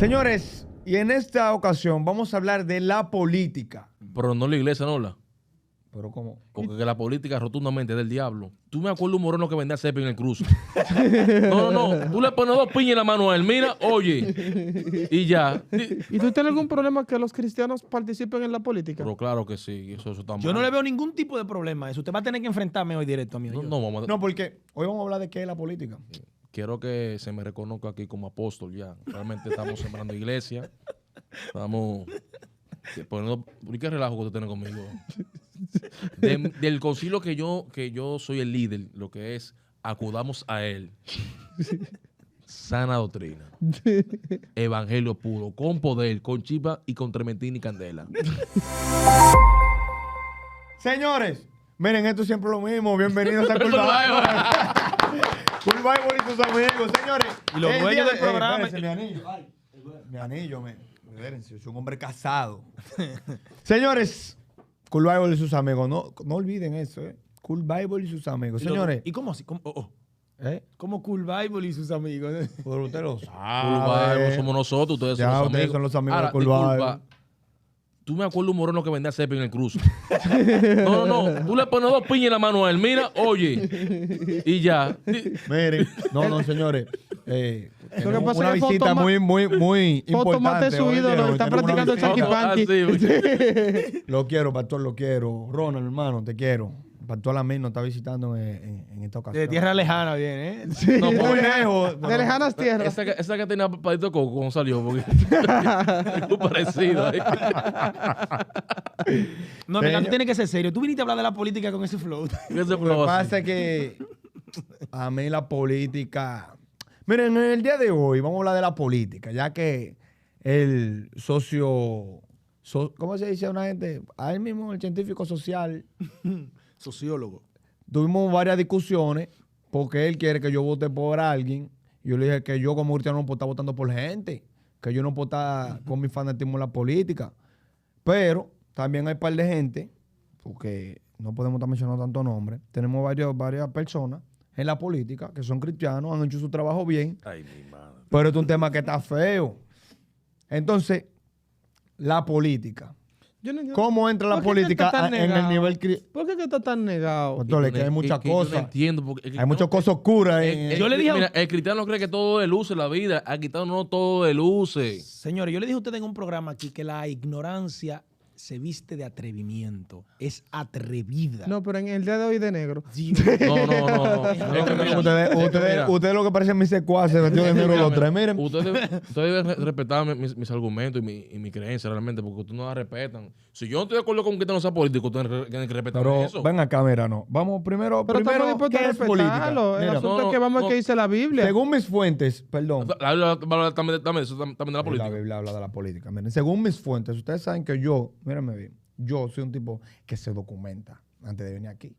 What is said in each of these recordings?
Señores, y en esta ocasión vamos a hablar de la política. Pero no la iglesia, no la. ¿Pero cómo? Porque que la política rotundamente es del diablo. Tú me acuerdas un moreno que vendía cepa en el cruce. No. Tú le pones 2 piñas en la mano a él. Mira, oye. Y ya. ¿Y tú tienes algún problema que los cristianos participen en la política? Pero claro que sí. Eso está mal. Yo no le veo ningún tipo de problema a eso. Usted va a tener que enfrentarme hoy directo a mí. No, vamos a... No, porque hoy vamos a hablar de qué es la política. Quiero que se me reconozca aquí como apóstol ya. Realmente estamos sembrando iglesia. Estamos poniendo... ¿Por qué relajo que usted tiene conmigo? Del concilio que yo soy el líder, lo que es acudamos a él. Sana doctrina. Evangelio puro, con poder, con chiva y con trementina y candela. Señores, miren, esto es siempre lo mismo. Bienvenidos a Cool Bible. Cool Bible y sus amigos, señores. Y los dueños del programa. Espérense, mi anillo. Ay, mi anillo, espérense, yo soy un hombre casado. Señores, Cool Bible y sus amigos. No olviden eso, Cool Bible y sus amigos. Señores. ¿Y cómo así? ¿Eh? Como Cool Bible y sus amigos. Pero usted lo Cool sabe. Bible, somos nosotros, ustedes Ya, son los ustedes amigos. son los amigos Ahora, de Cool disculpa, Bible. tú me acuerdas un moreno que vendía cepa en el cruce. No. Tú le pones 2 piñas en la mano a él. Mira, oye. Y ya. Miren, no, señores. Tenemos pasa una es que visita Fotomate muy importante. su hoy, ídolo, hoy está tenemos una practicando el visita. chanqui panqui. Lo quiero, pastor, lo quiero. Ronald, hermano, te quiero. Pastor Lamir nos está visitando en esta ocasión. De tierra lejana viene, No, Muy lejos. De lejanas tierras. Esa que tenía palito de coco cuando salió, porque es muy parecido. No, Señor. venga, tú tienes que ser serio. Tú viniste a hablar de la política con ese flow. Ese Lo que flow así. pasa es que a mí la política... Miren, en el día de hoy vamos a hablar de la política, ya que el ¿cómo se dice una gente? A él mismo, el científico social, Sociólogo. tuvimos varias discusiones porque él quiere que yo vote por alguien. Yo le dije que yo como cristiano no puedo estar votando por gente, que yo no puedo estar con mi fanatismo en la política. Pero también hay un par de gente, porque no podemos estar mencionando tantos nombres, tenemos varias personas en la política que son cristianos, han hecho su trabajo bien, Ay, mi madre. pero es un tema que está feo. Entonces, la política. Yo no entiendo. ¿Cómo entra la ¿Por qué que política está tan en el negado? nivel ¿Por qué que está tan negado? Pastor, es que hay muchas Que yo cosas. no entiendo. Porque, Hay muchas cosas oscuras. Yo le dije a- Mira, el cristiano cree que todo de luces la vida. Aquí no todo de luces. Señores, yo le dije a ustedes en un programa aquí que la ignorancia se viste de atrevimiento. Es atrevida. No, pero en el día de hoy de negro. No. Es que mira, Ustedes lo que parecen mis secuaces, vestidos de negro los tres. Miren, Ustedes deben respetar mis argumentos y mi creencia realmente, porque ustedes no la respetan. Si yo no estoy de acuerdo con que usted no sea político, ustedes tienen que respetar pero eso. ven acá, mira, no. Vamos primero, Pero estamos dispuestos ¿qué a es política? respetarlo. El Mira, asunto es que vamos a que dice la Biblia. según mis fuentes, perdón. La Biblia habla también de la La política. Biblia habla de la política. Miren, según mis fuentes, ustedes saben que mírenme bien, yo soy un tipo que se documenta antes de venir aquí.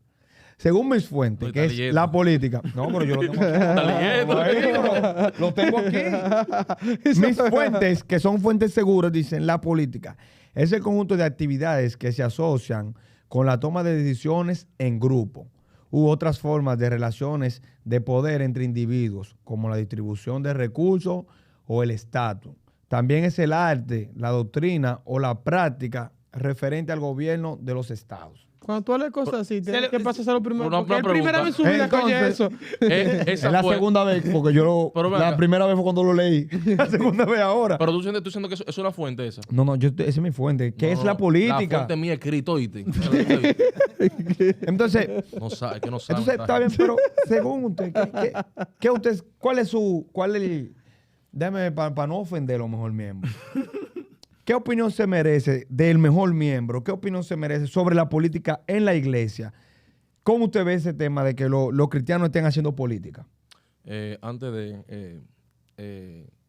Según mis fuentes, No, que está es leyendo. la política. No, pero yo lo tengo aquí. leyendo. Lo tengo aquí. Mis fuentes, que son fuentes seguras, dicen la política es el conjunto de actividades que se asocian con la toma de decisiones en grupo u otras formas de relaciones de poder entre individuos, como la distribución de recursos o el estatus. También es el arte, la doctrina o la práctica referente al gobierno de los estados. Cuando tú hablas de cosas así, tienes que pasar a lo primero. Una Porque es primera pregunta. vez en su vida que oye eso. Es la segunda vez, porque Pero ven la acá. primera vez fue cuando lo leí. La segunda vez ahora. Pero tú sientes que eso es una fuente esa. No, esa es mi fuente. ¿Qué es la La política? fuente mía escrito, ¿oíste? Entonces, No sabe, que no sabe. entonces está bien, pero según usted, ¿qué usted, déjame para no ofender a los mejor miembro. ¿Qué opinión se merece del mejor miembro? ¿Qué opinión se merece sobre la política en la iglesia? ¿Cómo usted ve ese tema de que los cristianos estén haciendo política? Antes de...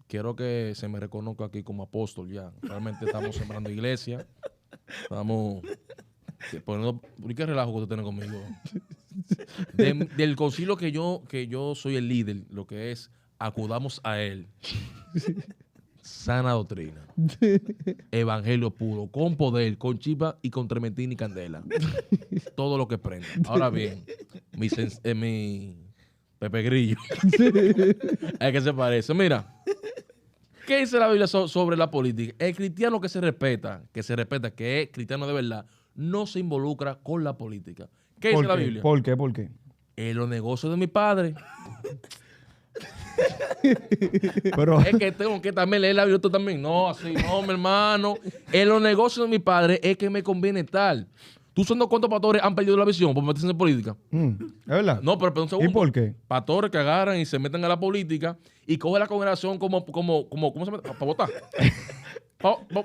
quiero que se me reconozca aquí como apóstol ya. Realmente estamos sembrando iglesia. Estamos poniendo... ¿Por qué relajo que usted tiene conmigo? Del concilio que yo soy el líder, lo que es acudamos a él. Sana doctrina. Evangelio puro, con poder, con chiva y con trementina y candela. Todo lo que prenda. Ahora bien, mi Pepe Grillo. Es que se parece. Mira, ¿Qué dice la Biblia sobre la política? El cristiano que se respeta, que es cristiano de verdad, no se involucra con la política. ¿Qué dice la Biblia? ¿Por qué? ¿Por qué? En los negocios de mi padre. Pero, Es que tengo que también leer la Biblia tú también. No, así no, mi hermano. En los negocios de mi padre es que me conviene estar. ¿Tú sabes cuántos pastores han perdido la visión por meterse en política? ¿es verdad? No, pero un segundo. ¿Y por qué? Pastores que agarran y se meten a la política y cogen la congregación como ¿cómo se llama? Para votar.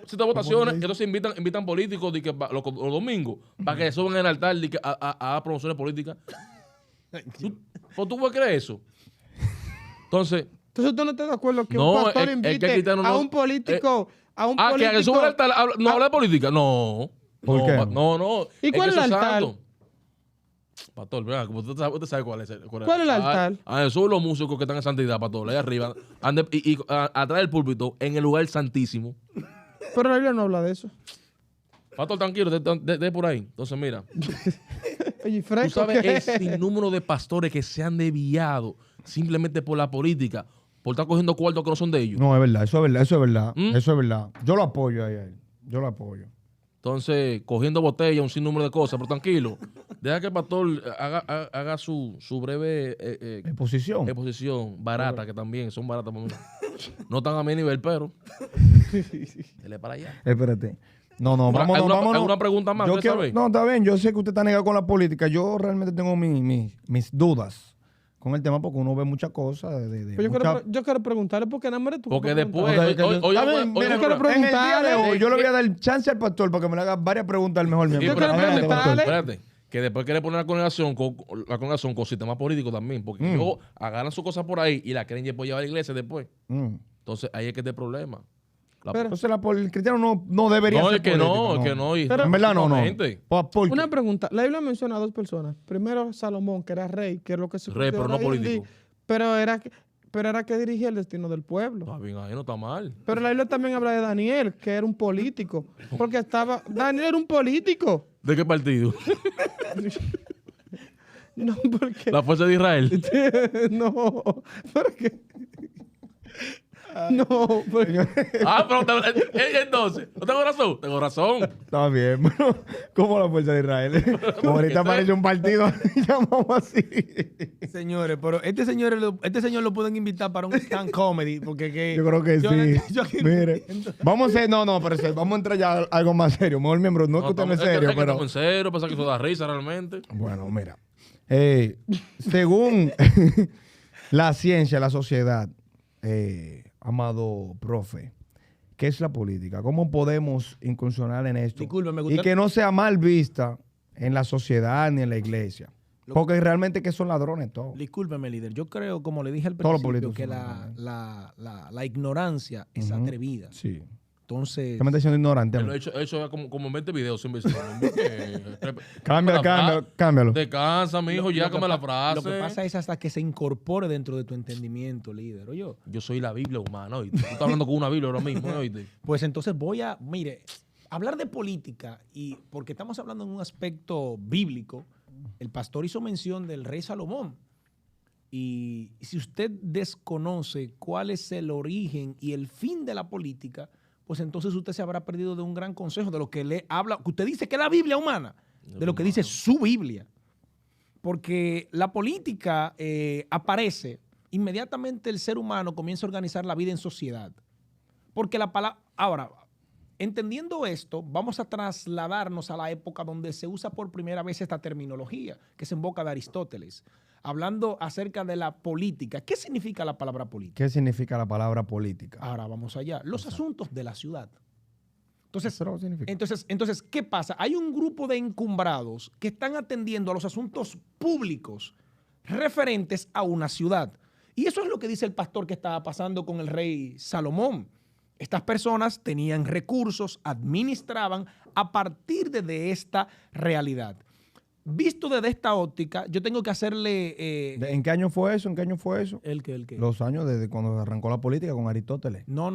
Ciertas votaciones, entonces invitan políticos de que, los domingos para que suban en el altar de que, a promociones políticas. ¿Tú puedes creer eso? Entonces ¿tú no estás de acuerdo que no, un pastor es que invite cristiano a no- un político, que sube al altar, no habla de política. No. ¿Por no, qué? No. ¿Y cuál es el eso altar? santo. Pastor, ¿verdad? Como usted sabe cuál es. ¿Cuál es el altar? Esos son los músicos que están en santidad, pastor, ahí arriba. Y atrás del púlpito, en el lugar santísimo. Pero la Biblia no habla de eso. Pastor, tranquilo, de por ahí. Entonces, mira, Oye, tú fresco. sabes ¿qué? el sinnúmero de pastores que se han desviado simplemente por la política, por estar cogiendo cuartos que no son de ellos. No, es verdad, eso es verdad, eso es verdad. ¿Mm? Eso es verdad. Yo lo apoyo ahí. Yo lo apoyo. Entonces, cogiendo botella, un sinnúmero de cosas, pero tranquilo. Deja que el pastor haga su breve Exposición. exposición barata, que también son baratas para mí. No están a mi nivel, pero. Dele para allá. Espérate. No, vámonos, ¿Alguna, vámonos. ¿Alguna pregunta más? Yo ¿Usted sabe? no, está bien. Yo sé que usted está negado con la política. Yo realmente tengo mis dudas con el tema porque uno ve muchas cosas. Pues yo quiero preguntarle porque nada más eres tú. Porque que después. preguntas. Oye, Está bien, mira, quiero en el día de hoy, yo le voy a dar. dar chance al pastor para que me le haga varias preguntas al mejor miembro. Yo quiero Adelante, pastor. preguntarle. Espérate. Que después quiere poner la congregación con sistema político también. Porque luego agarran sus cosas por ahí y la quieren después llevar a la iglesia después. Entonces ahí es que está el problema. Entonces el cristiano no debería No, ser es que político, no, es que no. Pero- En verdad no. Gente. ¿Por qué? Una pregunta. La Biblia menciona a dos personas. Primero Salomón, que era rey, que es lo que se Rey, pero considera no hoy en día, político. Pero era que dirigía el destino del pueblo. Está bien, ahí no está mal. Pero la Biblia también habla de Daniel, que era un político. Porque Daniel era un político. ¿De qué partido? No, porque... La Fuerza de Israel. No, porque... No, porque... Pero entonces, ¿no tengo razón? Tengo razón. Está bien, bueno, como la fuerza de Israel. Como ahorita aparece un partido, llamamos así. Señores, pero este señor lo pueden invitar para un stand comedy, porque que Yo creo que sí. yo aquí no Mire, entiendo. vamos a hacer, pero vamos a entrar ya a algo más serio. Mejor miembro, no es que usted no es serio, pero... Estamos en serio, pensar que eso da risa realmente. Bueno, mira. Según la ciencia, la sociedad, amado profe, ¿qué es la política? ¿Cómo podemos incursionar en esto? Disculpe, me Y gusta- que no sea mal vista en la sociedad ni en la iglesia. Porque realmente que son ladrones todos. Discúlpeme, líder. Yo creo, como le dije al Todos los principio, políticos que son la ignorancia es Ujú. atrevida. Sí. Entonces, Usted me está diciendo ignorante. a Él mí. lo he hecho como 20 videos sin decir. Cámbialo. Descansa, mijo, ya come la frase. lo que pasa es hasta que se incorpore dentro de tu entendimiento, líder. Oye, Yo soy la Biblia humana, ¿oíste? Tú estás hablando con una Biblia ahora mismo, ¿oíste? pues entonces mire, hablar de política, y porque estamos hablando en un aspecto bíblico, el pastor hizo mención del rey Salomón. Y si usted desconoce cuál es el origen y el fin de la política, pues entonces usted se habrá perdido de un gran consejo, de lo que le habla, que usted dice que es la Biblia humana, de lo que dice su Biblia. Porque la política aparece, inmediatamente el ser humano comienza a organizar la vida en sociedad. Porque la palabra... Ahora, entendiendo esto, vamos a trasladarnos a la época donde se usa por primera vez esta terminología, que es en boca de Aristóteles, hablando acerca de la política. ¿Qué significa la palabra política? ¿Qué significa la palabra política? Ahora vamos allá. Los asuntos de la ciudad. Entonces, Eso es lo que significa. entonces, ¿qué pasa? Hay un grupo de encumbrados que están atendiendo a los asuntos públicos referentes a una ciudad. Y eso es lo que dice el pastor que estaba pasando con el rey Salomón. Estas personas tenían recursos, administraban a partir de esta realidad. Visto desde esta óptica, yo tengo que hacerle... ¿En qué año fue eso? ¿El qué? Los años desde cuando arrancó la política con Aristóteles. No,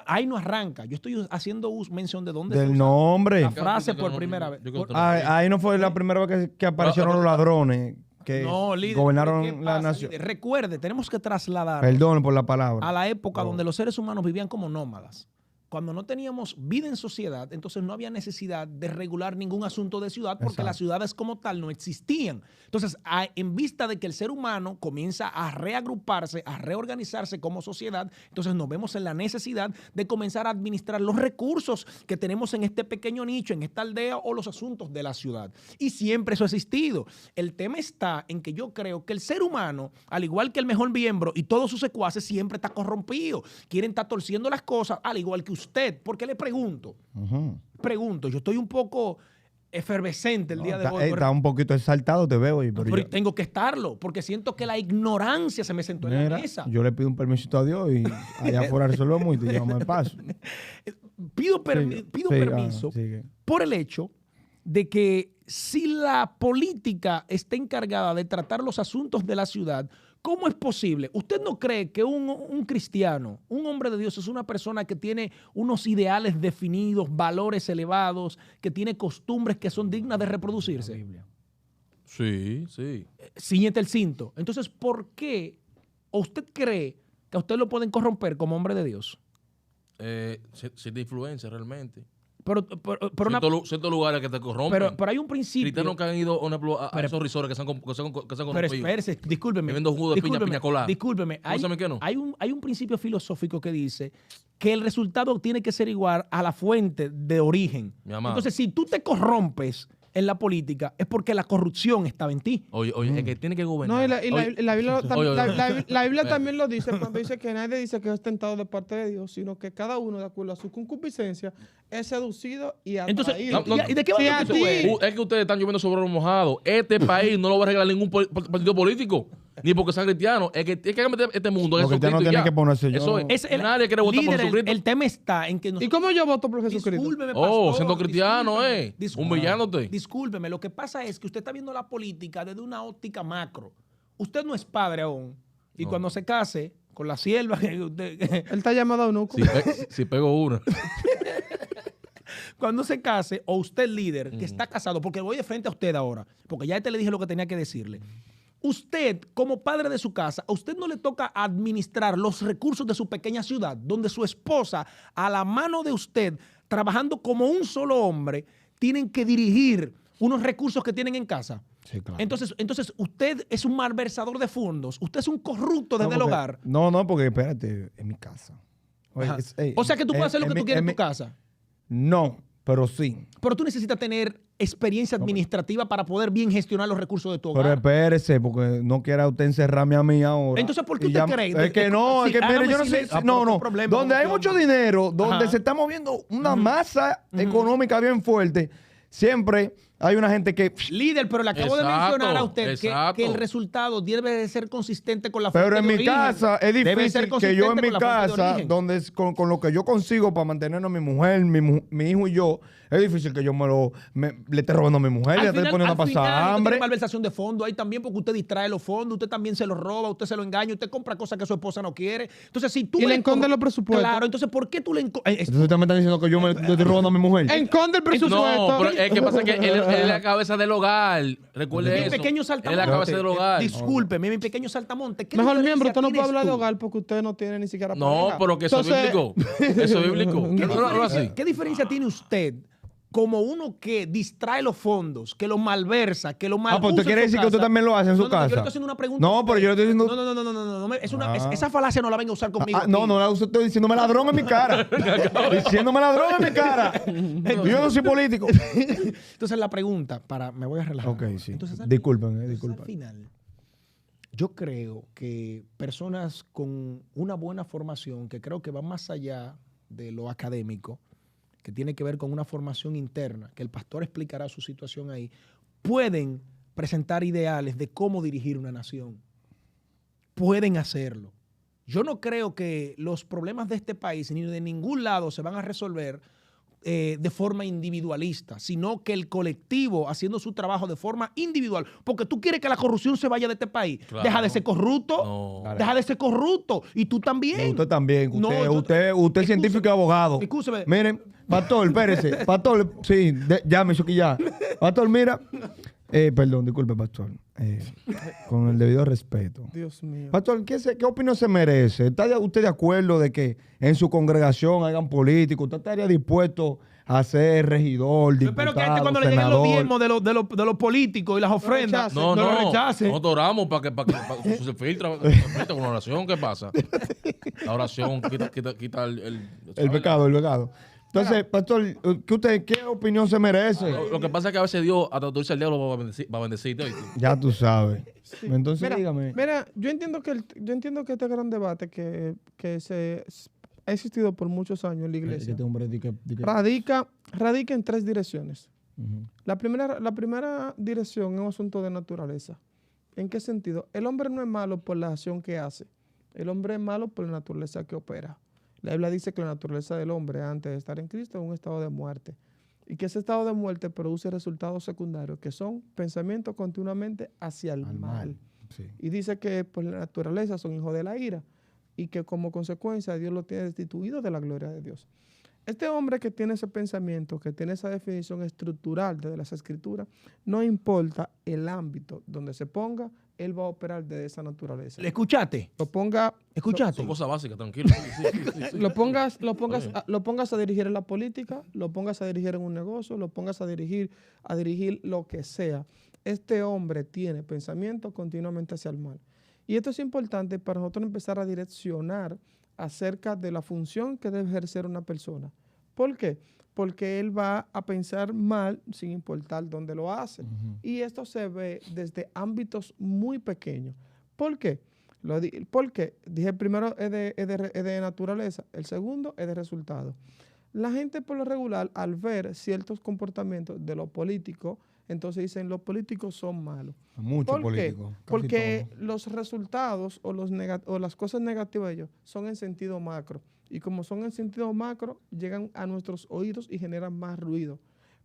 ahí no arranca. Yo estoy haciendo mención de dónde se Del usa nombre. la frase por primera vez. Ahí no fue la primera vez que aparecieron los ladrones que No, líder, ¿qué gobernaron la pasa, nación. líder? Recuerde, tenemos que trasladar Perdón por la palabra. a la época donde los seres humanos vivían como nómadas. Cuando no teníamos vida en sociedad, entonces no había necesidad de regular ningún asunto de ciudad porque Exacto. las ciudades como tal no existían. Entonces, en vista de que el ser humano comienza a reagruparse, a reorganizarse como sociedad, entonces nos vemos en la necesidad de comenzar a administrar los recursos que tenemos en este pequeño nicho, en esta aldea o los asuntos de la ciudad. Y siempre eso ha existido. El tema está en que yo creo que el ser humano, al igual que el mejor miembro y todos sus secuaces, siempre está corrompido. Quieren estar torciendo las cosas, al igual que usted. Porque le pregunto, yo estoy un poco efervescente el día de hoy. Está un poquito exaltado, te veo. Pero tengo que estarlo, porque siento que la ignorancia se me sentó en la mesa. Yo le pido un permisito a Dios y allá afuera resolvemos y te llevamos el paso. Pido permiso por el hecho de que si la política está encargada de tratar los asuntos de la ciudad, ¿cómo es posible? ¿Usted no cree que un cristiano, un hombre de Dios, es una persona que tiene unos ideales definidos, valores elevados, que tiene costumbres que son dignas de reproducirse? Sí, sí. Ciñete el cinto. Entonces, ¿por qué o usted cree que a usted lo pueden corromper como hombre de Dios? Sí, de influencia realmente. Pero Ciertos lugares que te corrompen. pero hay un principio. Cristianos que han ido por ejemplo, a esos resorts que se han Pero corrompido. espérese, discúlpeme. Bebiendo jugo de piña colada. Discúlpeme. ¿Sabe qué no? Hay un principio filosófico que dice que el resultado tiene que ser igual a la fuente de origen. Mi amado. Entonces, si tú te corrompes en la política, es porque la corrupción estaba en ti. Oye, es que tiene que gobernar. No, la Biblia, la Biblia Espera. también lo dice cuando dice que nadie dice que es tentado de parte de Dios, sino que cada uno, de acuerdo a su concupiscencia, es seducido y Entonces, atraído. no, ¿y de qué va si a a eso ti- es? Es que ustedes están lloviendo sobre los mojados. Este país no lo va a arreglar ningún partido político. Ni porque sean cristianos. Es que hay que meter este mundo. Los cristianos tienen que ponerse yo. Eso es. Es Nadie quiere votar por líder, Jesucristo. el tema está en que ¿Y cómo yo voto por Jesucristo? Discúlpeme, Oh, pastor, siendo cristiano, discúlpeme. humillándote. Discúlpeme, lo que pasa es que usted está viendo la política desde una óptica macro. Usted no es padre aún. Y No. cuando se case con la sierva, Él está llamado a eunuco. Si pego una. cuando se case, o usted líder que está casado, porque voy de frente a usted ahora, porque ya le dije lo que tenía que decirle. Usted, como padre de su casa, a usted no le toca administrar los recursos de su pequeña ciudad, donde su esposa, a la mano de usted, trabajando como un solo hombre, tienen que dirigir unos recursos que tienen en casa. Sí, claro. Entonces, usted es un malversador de fondos, usted es un corrupto desde el hogar. No, porque espérate, en mi casa. Oye, Ajá. O sea que tú puedes hacer lo que tú quieras en tu casa. No, pero sí. Pero tú necesitas tener experiencia administrativa para poder bien gestionar los recursos de tu Pero hogar. espérese, porque no quiera usted encerrarme a mí ahora. Entonces, ¿por qué Y usted ya- cree? Es que no, Sí, es que mire, hágame yo no sé. silencio. No, ¿Qué no. problema Donde con hay tu mucho hombre? dinero, donde Ajá. se está moviendo una masa económica bien fuerte, siempre hay una gente que. Líder, pero le acabo de Exacto, mencionar a usted exacto. que el resultado debe de ser consistente con la Pero fuente en de mi origen. casa es Debe ser difícil que consistente yo en mi con la fuente de casa, origen. donde con lo que yo consigo para mantener a mi mujer, mi hijo y yo, es difícil que yo le esté robando a mi mujer, le esté poniendo a pasar usted hambre. tiene malversación de fondos ahí también porque usted distrae los fondos, usted también se los roba, usted se lo engaña, usted compra cosas que su esposa no quiere. Entonces, si tú Y le esconde los presupuestos. Claro, entonces, ¿por qué tú le Entonces usted me está diciendo que yo le estoy robando a mi mujer. Esconde el presupuesto. No, pero es que pasa que él es la cabeza del hogar. Recuerde Mi eso. pequeño Él es saltamonte. la cabeza del hogar. Discúlpeme, mi pequeño saltamonte. ¿qué Mejor diferencia miembro, usted no puede tienes hablar de tú? hogar porque usted no tiene ni siquiera No, pareja. pero que eso es Entonces, bíblico. Eso es bíblico. ¿Qué No, no, así. ¿Qué diferencia tiene usted como uno que distrae los fondos, que los malversa, que los malversa? pues usted quiere decir que usted también lo hace en su No, yo le casa. estoy haciendo una pregunta. No, a pero usted. yo le estoy diciendo. No, esa falacia no la venga a usar conmigo. No, aquí. no, estoy diciéndome ladrón en mi cara. Diciéndome ladrón en mi cara. Yo no soy político. Entonces la pregunta, me voy a relajar. Ok, sí. Entonces, Disculpen, Al disculpen. final, yo creo que personas con una buena formación, que creo que va más allá de lo académico, que tiene que ver con una formación interna, que el pastor explicará su situación ahí, pueden presentar ideales de cómo dirigir una nación. Pueden hacerlo. Yo no creo que los problemas de este país ni de ningún lado se van a resolver de forma individualista, sino que el colectivo haciendo su trabajo de forma individual. Porque tú quieres que la corrupción se vaya de este país. Claro. Deja de ser corrupto. No. Deja de ser corrupto. Y tú también. Usted también. No, Usted es escúcheme, científico y abogado. escúcheme. Miren, pastor, espérese. Pastor, sí, ya me hizo que ya. Pastor, mira. Perdón, disculpe, pastor. Con el debido respeto. Dios mío. Pastor, ¿qué opinión se merece? ¿Está usted de acuerdo de que en su congregación hagan políticos? ¿Usted estaría dispuesto a ser regidor, Yo diputado, espero que cuando le lleguen los diezmos de los políticos y las ofrendas, rechace. No, lo no. rechace. Nosotros oramos para que se filtra con la oración. ¿Qué pasa? La oración quita el pecado, el pecado. Entonces, pastor, ¿qué opinión se merece? Lo que pasa es que a veces Dios, hasta tú dices el diablo va a bendecirte. ¿Oíste? Ya tú sabes. Entonces, Mira, dígame. mira, yo entiendo que este gran debate que ha existido por muchos años en la iglesia Este hombre radica en 3 direcciones. Ujú. La primera dirección es un asunto de naturaleza. ¿En qué sentido? El hombre no es malo por la acción que hace. El hombre es malo por la naturaleza que opera. La Biblia dice que la naturaleza del hombre antes de estar en Cristo es un estado de muerte. Y que ese estado de muerte produce resultados secundarios que son pensamientos continuamente hacia el mal. Sí. Y dice que por la naturaleza son hijos de la ira y que como consecuencia Dios lo tiene destituido de la gloria de Dios. Este hombre que tiene ese pensamiento, que tiene esa definición estructural de las Escrituras, no importa el ámbito donde se ponga, él va a operar de esa naturaleza. ¿Le escuchaste? Lo ponga, ¿Escuchaste? Son cosas básicas, tranquilo. Sí. lo pongas a dirigir en la política, lo pongas a dirigir en un negocio, lo pongas a dirigir lo que sea. Este hombre tiene pensamiento continuamente hacia el mal. Y esto es importante para nosotros empezar a direccionar acerca de la función que debe ejercer una persona. ¿Por qué? Porque él va a pensar mal sin importar dónde lo hace. Y esto se ve desde ámbitos muy pequeños. ¿Por qué? Porque dije el primero es de naturaleza, el segundo es de resultado. La gente por lo regular, al ver ciertos comportamientos de los políticos, entonces dicen los políticos son malos. Muchos ¿Por qué? políticos. Porque los resultados o las cosas negativas de ellos son en sentido macro. Y como son en sentido macro, llegan a nuestros oídos y generan más ruido.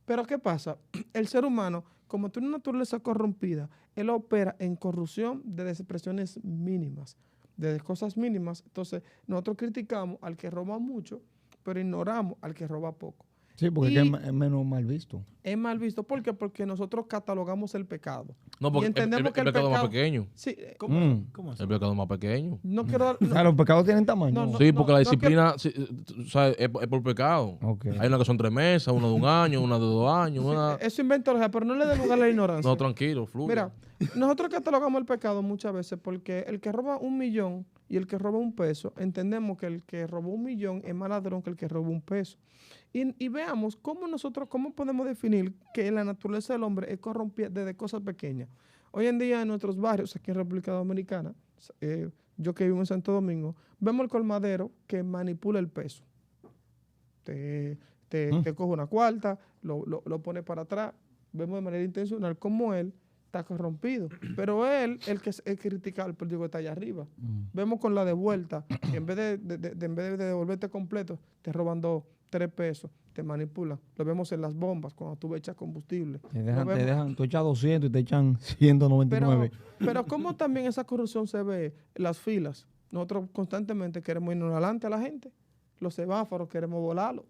Pero ¿qué pasa? El ser humano, como tiene una naturaleza corrompida, él opera en corrupción de expresiones mínimas, de cosas mínimas. Entonces, nosotros criticamos al que roba mucho, pero ignoramos al que roba poco. Sí, porque es menos mal visto. Es mal visto. ¿Por qué? Porque nosotros catalogamos el pecado. No, porque Y entendemos que el pecado es más pequeño. Sí, ¿Cómo así? El pecado es más pequeño. no quiero dar... O sea, los pecados tienen tamaño. No, Sí, porque la no disciplina o sea, es por pecado. Ok. Hay una que son 3 meses, una de 1 año, una de 2 años, una... Eso invento, pero no le dé lugar a la ignorancia. No, tranquilo, fluye. Mira, nosotros catalogamos el pecado muchas veces porque el que roba 1 millón y el que roba 1 peso, entendemos que el que robó 1 millón es más ladrón que el que robó 1 peso. Y veamos cómo podemos definir que la naturaleza del hombre es corrompida desde cosas pequeñas. Hoy en día en nuestros barrios, aquí en República Dominicana, yo que vivo en Santo Domingo, vemos el colmadero que manipula el peso. Te coge una cuarta, lo pone para atrás. Vemos de manera intencional cómo él está corrompido. Pero él, el que es critica al político que está allá arriba. Vemos con la de vuelta, que en vez de devolverte completo, te roban 2, 3 pesos, te manipulan. Lo vemos en las bombas, cuando tú echas combustible. Te dejan, tú echas 200 y te echan 199. Pero cómo también esa corrupción se ve en las filas. Nosotros constantemente queremos irnos adelante a la gente. Los semáforos queremos volarlos.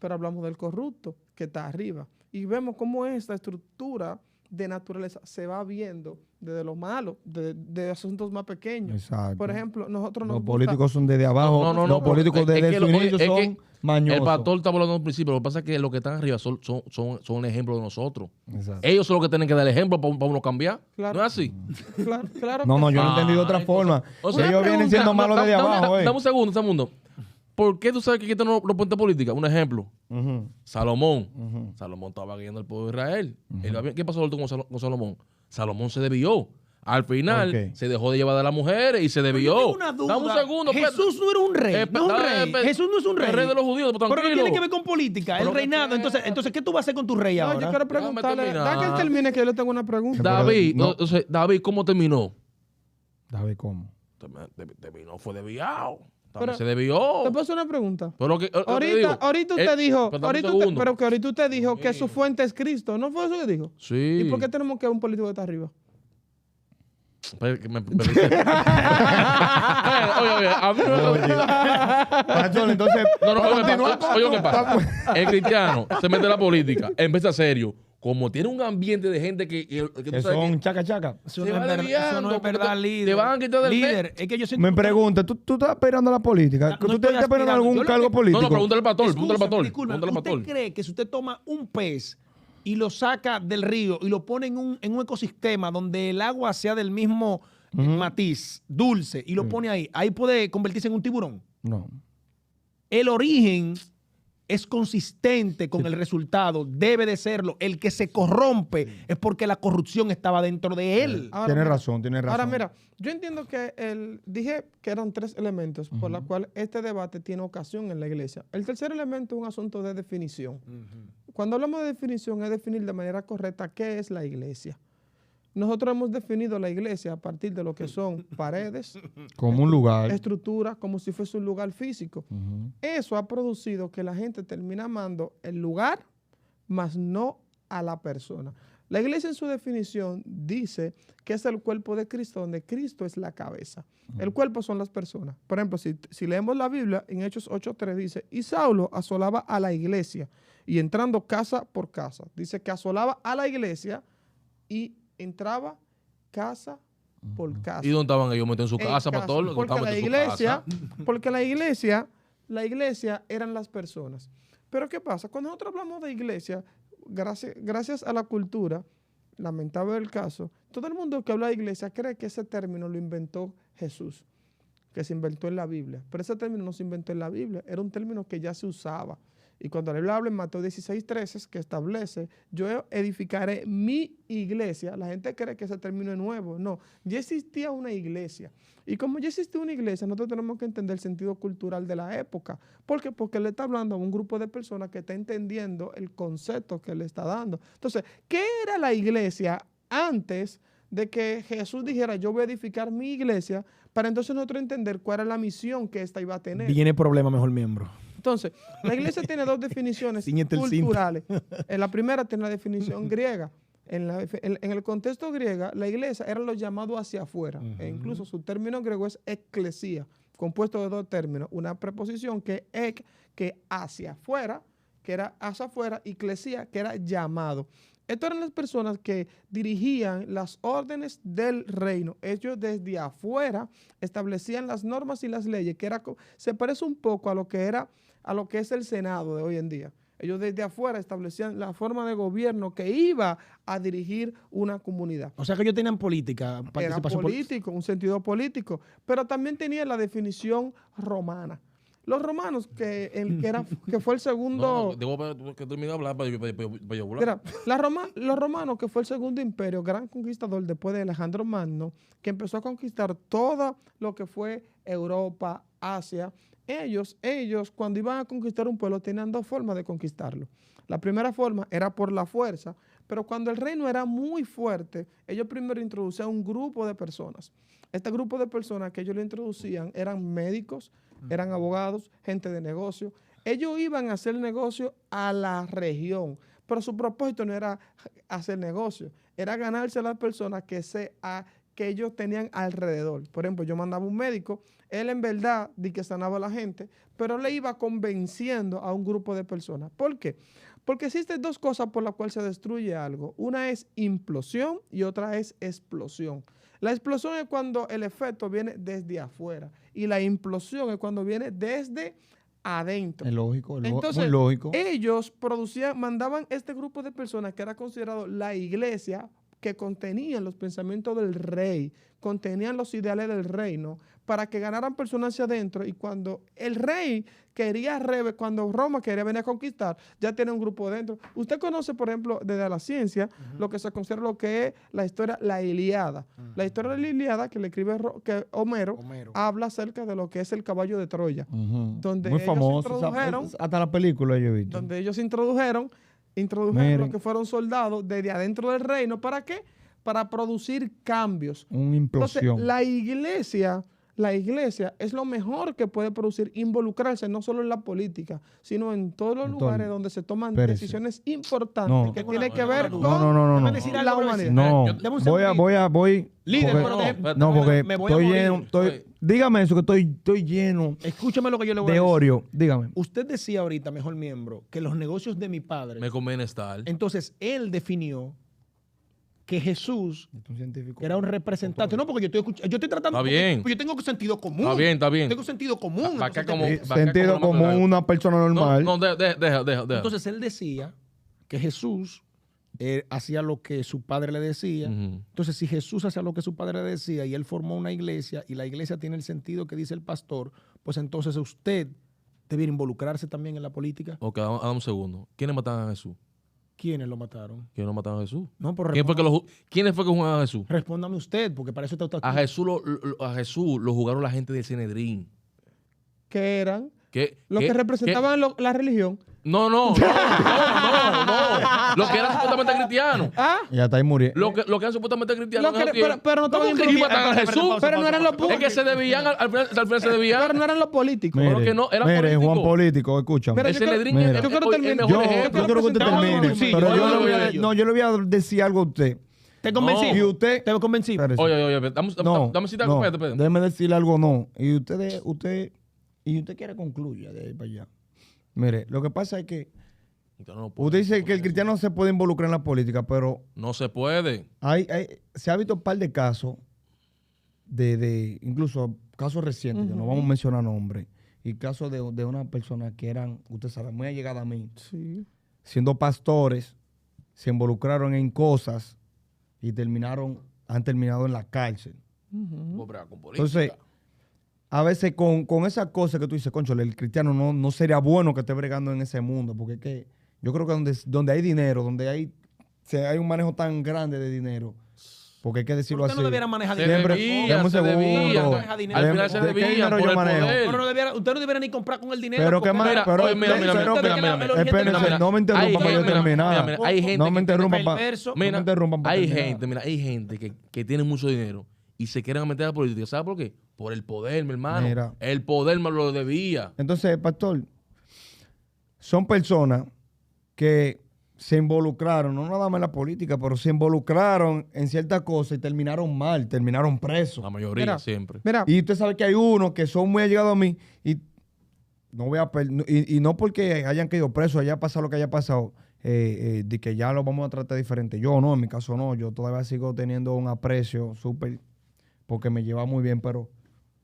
Pero hablamos del corrupto que está arriba. Y vemos cómo esta estructura de naturaleza se va viendo desde lo malo, de asuntos más pequeños. Exacto. Por ejemplo, nosotros Los políticos son desde abajo. No, los políticos es desde que su inicio es son que mañosos. El pastor está hablando al principio. Lo que pasa es que los que están arriba son el ejemplo de nosotros. Exacto. Ellos son los que tienen que dar el ejemplo para uno cambiar. Claro. ¿No es así? Claro No, que yo no sí. entendí de otra forma. o sea, Ellos vienen siendo malos desde abajo. Dame un segundo. ¿Por qué tú sabes que quitan los puentes políticos? Un ejemplo. Salomón. Salomón estaba guiando el pueblo de Israel. ¿Qué pasó con Salomón? Salomón se desvió. Al final se dejó de llevar de las mujeres y se desvió. Yo tengo una duda. Dame un segundo. Jesús no era un rey. No es un rey. Jesús no es un rey. El rey de los judíos, Pero no tranquilo. tiene que ver con política, el reinado. Entonces, ¿qué tú vas a hacer con tu rey No, ahora? yo quiero preguntarle. terminar. Da que él termine, que yo le tengo una pregunta. David, No. entonces, David, ¿cómo terminó? ¿Sabe cómo? Terminó, fue desviado. También Pero- se desvió. ¿Te puedo hacer una pregunta? Pero que, Ahorita usted dijo, pero dame un segundo. pero que ahorita usted dijo que su fuente es Cristo. ¿No fue eso que dijo? Sí. ¿Y por qué tenemos que ver un político que está arriba? Oye, a mí no Pastor, entonces. No, continúa con oye, tu- ¿qué pasa? El cristiano se mete en la política, empieza serio. como tiene un ambiente de gente que tú Que sabes son que chaca chaca. Eso se no, va es verdad, eso no desviando, es verdad, porque líder. te van a quitar del líder, es que yo siento Me pregunta, ¿tú estás aspirando a la política? No, ¿Tú no estás estoy aspirando a aspirando. algún Yo lo cargo que- político? No, pregúntale al pastor, pregúntale al Escúchame, pastor. disculpa, Pregúntale al ¿usted pastor. cree que si usted toma un pez y lo saca del río y lo pone en un ecosistema donde el agua sea del mismo matiz, dulce, y lo pone ahí puede convertirse en un tiburón? No. El origen es consistente con el resultado, debe de serlo. El que se corrompe es porque la corrupción estaba dentro de él. Ahora, Tiene mira, razón. Ahora, mira, yo entiendo que dije que eran 3 elementos por los cuales este debate tiene ocasión en la iglesia. El tercer elemento es un asunto de definición. Cuando hablamos de definición, es definir de manera correcta qué es la iglesia. Nosotros hemos definido la iglesia a partir de lo que son paredes, Como un lugar. estructuras, como si fuese un lugar físico. Eso ha producido que la gente termine amando el lugar, más no a la persona. La iglesia en su definición dice que es el cuerpo de Cristo, donde Cristo es la cabeza. El cuerpo son las personas. Por ejemplo, si leemos la Biblia, en Hechos 8:3 dice, y Saulo asolaba a la iglesia, y entrando casa por casa. Dice que asolaba a la iglesia y entraba casa por casa. ¿Y dónde estaban ellos metidos en su En casa, casa, pastor? porque Estaban la metidos en su iglesia, casa. porque la iglesia eran las personas. Pero ¿qué pasa? Cuando nosotros hablamos de iglesia, gracias a la cultura, lamentable el caso, todo el mundo que habla de iglesia cree que ese término lo inventó Jesús, que se inventó en la Biblia. Pero ese término no se inventó en la Biblia, era un término que ya se usaba. Y cuando la Biblia habla en Mateo 16:13, que establece, yo edificaré mi iglesia, la gente cree que ese término es nuevo. No, ya existía una iglesia. Y como ya existía una iglesia, nosotros tenemos que entender el sentido cultural de la época. ¿Por qué? Porque él está hablando a un grupo de personas que está entendiendo el concepto que le está dando. Entonces, ¿qué era la iglesia antes de que Jesús dijera, yo voy a edificar mi iglesia? Para entonces nosotros entender cuál era la misión que ésta iba a tener. Viene problema, mejor miembro. Entonces, la iglesia tiene 2 definiciones Ciñete el cinto. culturales. En la primera tiene la definición griega. En el contexto griega, la iglesia era lo llamado hacia afuera. E incluso su término griego es eclesía, compuesto de 2 términos. Una preposición que es que hacia afuera, que era hacia afuera, y eclesía, que era llamado. Estas eran las personas que dirigían las órdenes del reino. Ellos desde afuera establecían las normas y las leyes, que se parece un poco a lo que es el Senado de hoy en día. Ellos desde afuera establecían la forma de gobierno que iba a dirigir una comunidad. O sea que ellos tenían política, Era participación político, un sentido político, pero también tenía la definición romana. Los romanos, que fue el segundo... No, debo que termine de hablar para yo hablar. Mira, los romanos, que fue el segundo imperio, gran conquistador después de Alejandro Magno, que empezó a conquistar todo lo que fue Europa, Asia. Ellos, cuando iban a conquistar un pueblo, tenían 2 formas de conquistarlo. La primera forma era por la fuerza, pero cuando el reino era muy fuerte, ellos primero introducían un grupo de personas. Este grupo de personas que ellos le introducían eran médicos, eran abogados, gente de negocio. Ellos iban a hacer negocio a la región, pero su propósito no era hacer negocio, era ganarse a las personas que ellos tenían alrededor. Por ejemplo, yo mandaba un médico, él en verdad di que sanaba a la gente, pero le iba convenciendo a un grupo de personas. ¿Por qué? Porque existen 2 cosas por las cuales se destruye algo. Una es implosión y otra es explosión. La explosión es cuando el efecto viene desde afuera y la implosión es cuando viene desde adentro. Es lógico, Entonces, muy lógico. ellos mandaban este grupo de personas que era considerado la iglesia, que contenían los pensamientos del rey, contenían los ideales del reino, para que ganaran personas hacia adentro. Y cuando el rey cuando Roma quería venir a conquistar, ya tiene un grupo dentro. Usted conoce, por ejemplo, desde la ciencia, lo que se considera lo que es la historia, la Ilíada. La historia de la Ilíada, que le escribe Homero, habla acerca de lo que es el caballo de Troya. Donde muy ellos famoso. introdujeron, Hasta la película yo he visto. donde ellos introdujeron los que fueron soldados desde adentro del reino. ¿Para qué? Para producir cambios. Una implosión. Entonces, la iglesia es lo mejor que puede producir, involucrarse no solo en la política, sino en todos los lugares donde se toman decisiones importantes que tienen que ver con la humanidad. No, voy. Líder, porque, pero no, porque me voy a estoy morir. lleno, dígame eso, que estoy lleno Escúchame lo que yo le voy a de decir. Oreo. Dígame. Usted decía ahorita, mejor miembro, que los negocios de mi padre. Me conviene estar. Entonces, él definió que Jesús Un científico. era un representante. No, porque yo estoy tratando. Está bien. Porque yo tengo sentido común. Está bien. Tengo sentido común. Va acá Entonces, como- Sí, va acá sentido como como una persona normal. No, deja. entonces, él decía que Jesús hacía lo que su padre le decía. Ujú. Entonces, si Jesús hacía lo que su padre le decía y él formó una iglesia y la iglesia tiene el sentido que dice el pastor, pues entonces usted debería involucrarse también en la política. Ok, dame un segundo. ¿Quiénes mataron a Jesús? ¿Quiénes lo mataron? ¿Quiénes no mataron a Jesús? No, por ¿Quiénes fue que jugaron a Jesús? respóndame usted, porque para eso está usted aquí. A Jesús lo jugaron la gente del Sanedrín. Que eran ¿Qué? los ¿Qué? que representaban la religión. No. Los que eran supuestamente cristianos. Ah, Ya está ahí muriendo. Los que eran supuestamente cristianos. Lo que- pero no estaban ¿Cómo que involucrados. mataron a Jesús? pero no eran los Es que se debían, al final se debían. pero no eran los políticos. Pero que no, era mire, político. Juan Político, escúchame. Mira, El yo quiero- Sanedrín mira. es yo quiero el terminar. mejor yo ejemplo. quiero que usted Estamos termine. sencillo. Pero Yo yo lo voy le a- voy a, no, yo le voy a decir algo a usted. ¿Te convencí? Y usted. ¿Te convencí? Espérese. Oye, dame cita no, espérate. déjeme decirle algo, no. Y usted quiere concluir de ahí para allá. Mire, lo que pasa es que usted dice que el cristiano no se puede involucrar en la política, pero No se puede. se ha visto un par de casos, incluso casos recientes, que no vamos a mencionar nombres, y casos de una persona que eran, usted sabe, muy allegada a mí, Sí. siendo pastores, se involucraron en cosas y han terminado en la cárcel. Ujú. Con política. Entonces, a veces con esas cosas que tú dices, concho, el cristiano no sería bueno que esté bregando en ese mundo, porque es que yo creo que donde hay dinero, donde hay un manejo tan grande de dinero, porque hay que decirlo Usted así. no debiera manejar Se dinero. debía, Dame un se segundo. debía. Deja dinero. Al final se ¿De qué debía dinero por yo el manejo? poder. Usted no debiera ni comprar con el dinero. Pero porque qué más, mira, pero oye, mira, espérense, no me interrumpan para yo terminar. Hay gente No me que interrumpan para perverso. no me interrumpan para hay terminar. gente que tiene mucho dinero y se quieren meter a la política. ¿Sabe por qué? Por el poder, mi hermano. Mira. El poder me lo debía. Entonces, pastor, son personas que se involucraron, no nada más en la política, pero se involucraron en ciertas cosas y terminaron mal, terminaron presos. La mayoría Mira, siempre. Mira, Y usted sabe que hay unos que son muy allegados a mí y no voy a y no porque hayan caído presos, haya pasado lo que haya pasado, de que ya lo vamos a tratar diferente. Yo no, en mi caso no, yo todavía sigo teniendo un aprecio súper, porque me lleva muy bien, pero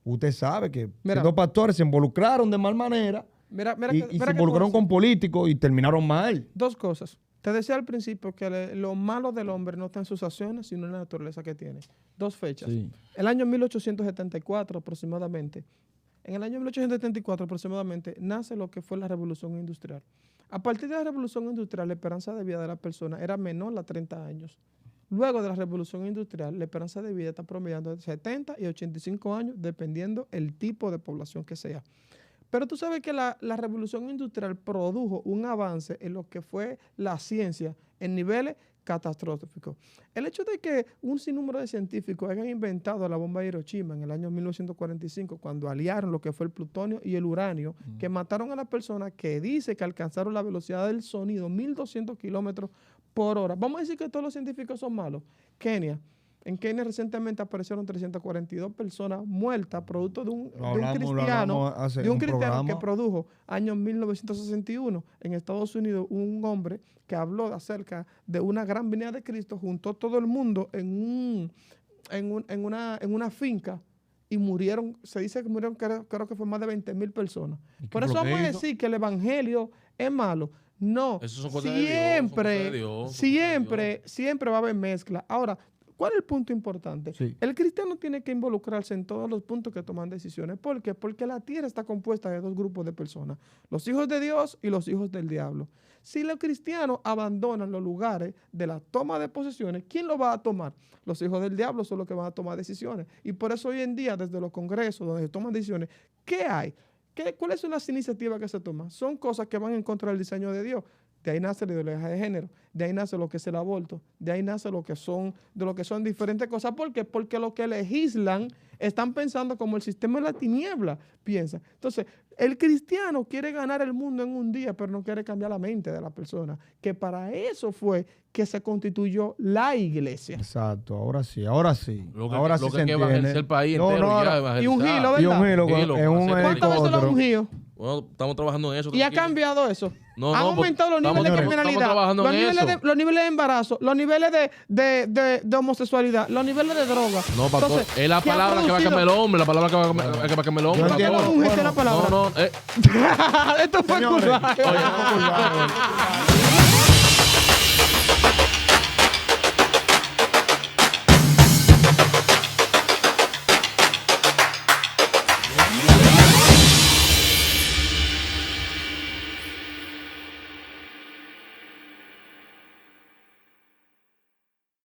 usted sabe que Mira. los pastores se involucraron de mal manera mira, y mira se que te involucraron voy a con políticos y terminaron mal. Dos cosas. Te decía al principio que lo malo del hombre no está en sus acciones, sino en la naturaleza que tiene. Dos fechas. Sí. El año 1874 aproximadamente. En el año 1874 aproximadamente nace lo que fue la Revolución Industrial. A partir de la Revolución Industrial, la esperanza de vida de la persona era menor a 30 años. Luego de la Revolución Industrial, la esperanza de vida está promediando de 70 y 85 años, dependiendo el tipo de población que sea. Pero tú sabes que la Revolución Industrial produjo un avance en lo que fue la ciencia en niveles catastróficos. El hecho de que un sinnúmero de científicos hayan inventado la bomba de Hiroshima en el año 1945, cuando aliaron lo que fue el plutonio y el uranio, que mataron a las personas que dice que alcanzaron la velocidad del sonido, 1.200 kilómetros por hora. Vamos a decir que todos los científicos son malos. En Kenia recientemente aparecieron 342 personas muertas producto de un cristiano que produjo año 1961 en Estados Unidos, un hombre que habló acerca de una gran venida de Cristo, juntó todo el mundo en una finca y murieron, se dice que murieron, creo que fue más de 20,000 personas. Por eso vamos a decir que el evangelio es malo. No, Eso son cosas de Dios, son cosas de siempre, Dios, siempre va a haber mezcla. Ahora, ¿cuál es el punto importante? Sí. El cristiano tiene que involucrarse en todos los puntos que toman decisiones. ¿Por qué? Porque la tierra está compuesta de dos grupos de personas, los hijos de Dios y los hijos del diablo. Si los cristianos abandonan los lugares de la toma de posesiones, ¿quién lo va a tomar? Los hijos del diablo son los que van a tomar decisiones. Y por eso hoy en día, desde los congresos donde se toman decisiones, ¿qué hay? ¿Cuáles son las iniciativas que se toman? Son cosas que van en contra del diseño de Dios. De ahí nace la ideología de género, de ahí nace lo que es el aborto, de ahí nace lo que son diferentes cosas. ¿Por qué? Porque lo que legislan están pensando como el sistema de la tiniebla piensa. Entonces, El cristiano quiere ganar el mundo en un día, pero no quiere cambiar la mente de la persona. Que para eso fue que se constituyó la iglesia. Exacto, ahora sí, ahora sí. Ahora sí lo se que entiende. evangelizar el país No, entero. no, ya, y un evangelizar. gilo, Y un ¿verdad? gilo Gilo, en un hacer- ¿Cuántas veces lo han helicóptero. ungido? Bueno, estamos trabajando en eso. ¿Y ha tranquilo. cambiado eso? No, Han no, aumentado los estamos- niveles de estamos criminalidad, trabajando los en niveles eso. los niveles de embarazo, los niveles de homosexualidad, los niveles de droga. No, pastor, Entonces, es la ¿qué ha palabra que va a cambiar el producido? hombre, la palabra que va a cambiar el hombre. Yo pastor. entiendo. ¿Cómo ungiste la Bueno, palabra? No, no, Esto fue Señores, curvaje. oye,